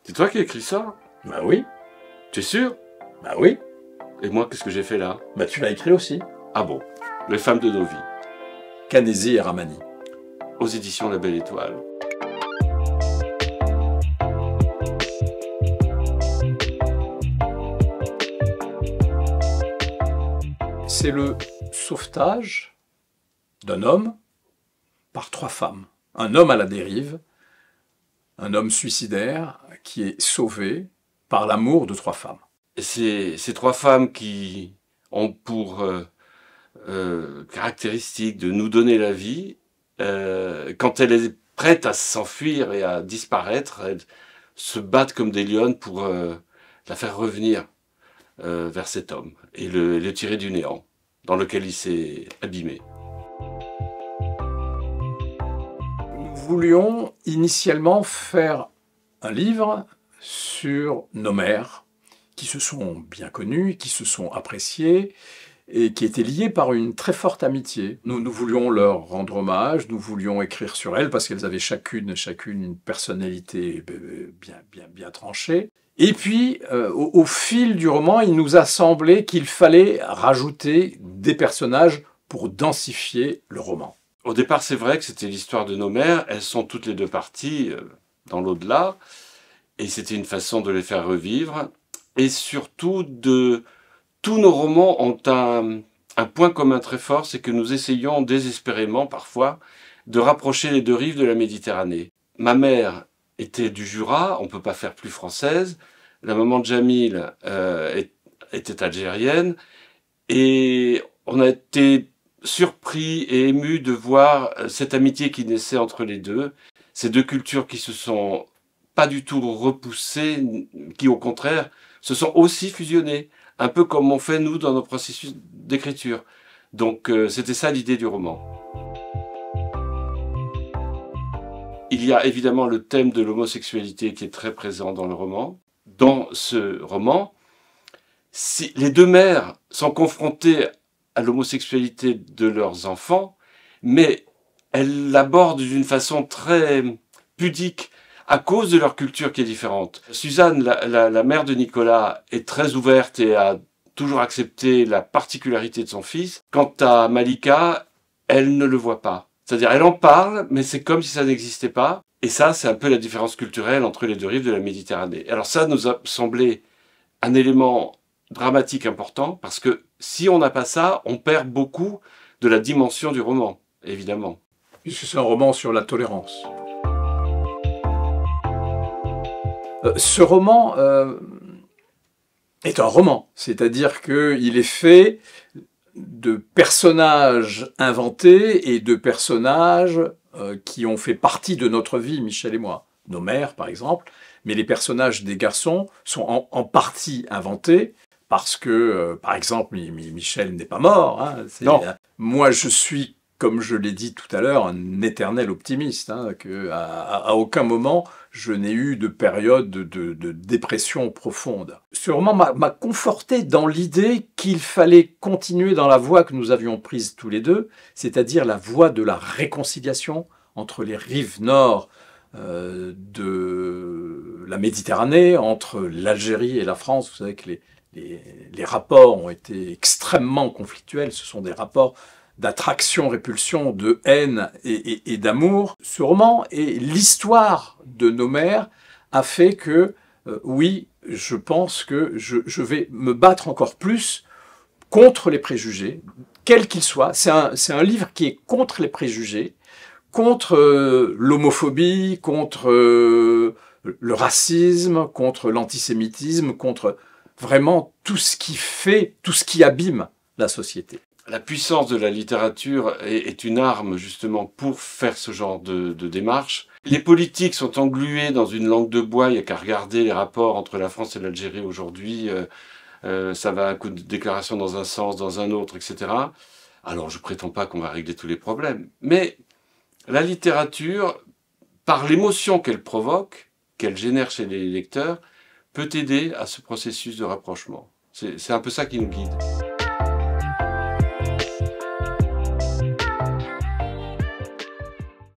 C'est toi qui as écrit ça? Bah oui, Tu es sûr? bah oui. Et moi, qu'est-ce que j'ai fait là? Bah tu l'as écrit aussi. Ah bon, Les femmes de nos vies, Canesi et Ramani. aux éditions La Belle Étoile. C'est le sauvetage d'un homme par 3 femmes. Un homme à la dérive, un homme suicidaire qui est sauvé par l'amour de 3 femmes. Et ces 3 femmes qui ont pour caractéristique de nous donner la vie, quand elle est prête à s'enfuir et à disparaître, elles se battent comme des lionnes pour la faire revenir vers cet homme et le tirer du néant dans lequel il s'est abîmé. Nous voulions initialement faire un livre sur nos mères, qui se sont bien connues, qui se sont appréciées, et qui étaient liées par une très forte amitié. Nous voulions leur rendre hommage, nous voulions écrire sur elles, parce qu'elles avaient chacune une personnalité bien tranchée. Et puis, au fil du roman, il nous a semblé qu'il fallait rajouter des personnages pour densifier le roman. Au départ, c'est vrai que c'était l'histoire de nos mères. Elles sont toutes les 2 parties dans l'au-delà. Et c'était une façon de les faire revivre. Et surtout, tous nos romans ont un point commun très fort, c'est que nous essayons désespérément, parfois, de rapprocher les 2 rives de la Méditerranée. Ma mère était du Jura, on ne peut pas faire plus française. La maman de Jamil était algérienne. Et on a été surpris et ému de voir cette amitié qui naissait entre les deux. Ces 2 cultures qui se sont pas du tout repoussées, qui au contraire se sont aussi fusionnées. Un peu comme on fait nous dans nos processus d'écriture. Donc c'était ça l'idée du roman. Il y a évidemment le thème de l'homosexualité qui est très présent dans le roman. Dans ce roman, si les 2 mères sont confrontées à l'homosexualité de leurs enfants, mais elles l'abordent d'une façon très pudique à cause de leur culture qui est différente. Suzanne, la mère de Nicolas, est très ouverte et a toujours accepté la particularité de son fils. Quant à Malika, elle ne le voit pas. C'est-à-dire, elle en parle, mais c'est comme si ça n'existait pas. Et ça, c'est un peu la différence culturelle entre les 2 rives de la Méditerranée. Alors ça nous a semblé un élément dramatique important, parce que si on n'a pas ça, on perd beaucoup de la dimension du roman, évidemment. Puisque c'est un roman sur la tolérance. Ce roman est un roman, c'est-à-dire qu'il est fait de personnages inventés et de personnages qui ont fait partie de notre vie, Michel et moi. Nos mères, par exemple, mais les personnages des garçons sont en partie inventés parce que, par exemple, Michel n'est pas mort. Hein, Non. Moi, je suis, comme je l'ai dit tout à l'heure, un éternel optimiste. Hein, à aucun moment, je n'ai eu de période de dépression profonde. Ce roman m'a conforté dans l'idée qu'il fallait continuer dans la voie que nous avions prise tous les deux, c'est-à-dire la voie de la réconciliation entre les rives nord de la Méditerranée, entre l'Algérie et la France. Vous savez que les rapports ont été extrêmement conflictuels. Ce sont des rapports d'attraction-répulsion, de haine et d'amour. Ce roman et l'histoire de nos mères a fait que, oui, je pense que je vais me battre encore plus contre les préjugés, quels qu'ils soient. C'est un livre qui est contre les préjugés, contre l'homophobie, contre le racisme, contre l'antisémitisme, contre vraiment tout ce qui fait, tout ce qui abîme la société. La puissance de la littérature est une arme justement pour faire ce genre de démarche. Les politiques sont englués dans une langue de bois, il n'y a qu'à regarder les rapports entre la France et l'Algérie aujourd'hui, ça va à coup de déclaration dans un sens, dans un autre, etc. Alors je prétends pas qu'on va régler tous les problèmes, mais la littérature, par l'émotion qu'elle provoque, qu'elle génère chez les lecteurs, peut aider à ce processus de rapprochement. C'est un peu ça qui nous guide.